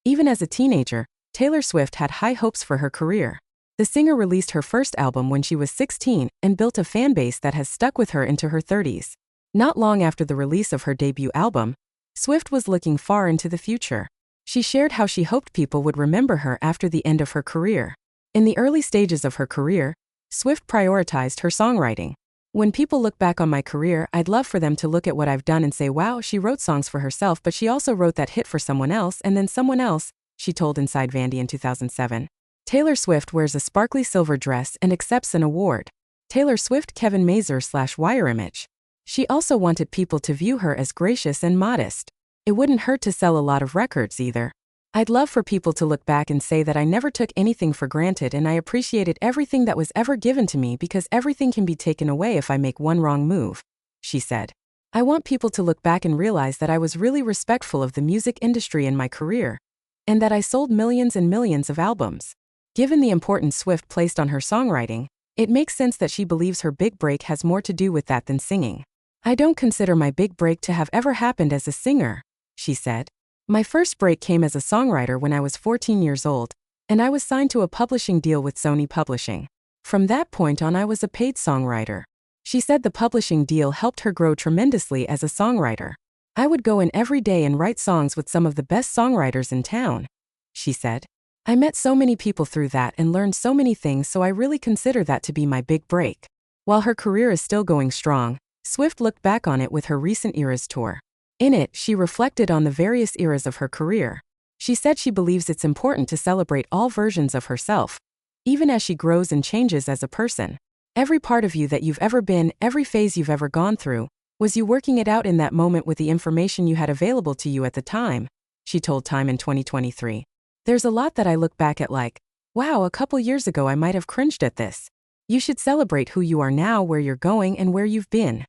Even as a teenager, Taylor Swift had high hopes for her career. The singer released her first album when she was 16 and built a fan base that has stuck with her into her 30s. Not long after the release of her debut album, Swift was looking far into the future. She shared how she hoped people would remember her after the end of her career. In the early stages of her career, Swift prioritized her songwriting. When people look back on my career, I'd love for them to look at what I've done and say, wow, she wrote songs for herself, but she also wrote that hit for someone else and then someone else, she told Inside Vandy in 2007. Taylor Swift wears a sparkly silver dress and accepts an award. Taylor Swift Kevin Mazur /Wire image. She also wanted people to view her as gracious and modest. It wouldn't hurt to sell a lot of records either. I'd love for people to look back and say that I never took anything for granted and I appreciated everything that was ever given to me because everything can be taken away if I make one wrong move, she said. I want people to look back and realize that I was really respectful of the music industry in my career, and that I sold millions and millions of albums. Given the importance Swift placed on her songwriting, it makes sense that she believes her big break has more to do with that than singing. I don't consider my big break to have ever happened as a singer, she said. My first break came as a songwriter when I was 14 years old, and I was signed to a publishing deal with Sony Publishing. From that point on, I was a paid songwriter. She said the publishing deal helped her grow tremendously as a songwriter. I would go in every day and write songs with some of the best songwriters in town, she said. I met so many people through that and learned so many things, so I really consider that to be my big break. While her career is still going strong, Swift looked back on it with her recent Eras tour. In it, she reflected on the various eras of her career. She said she believes it's important to celebrate all versions of herself, even as she grows and changes as a person. Every part of you that you've ever been, every phase you've ever gone through, was you working it out in that moment with the information you had available to you at the time, she told Time in 2023. There's a lot that I look back at like, wow, a couple years ago I might have cringed at this. You should celebrate who you are now, where you're going, and where you've been.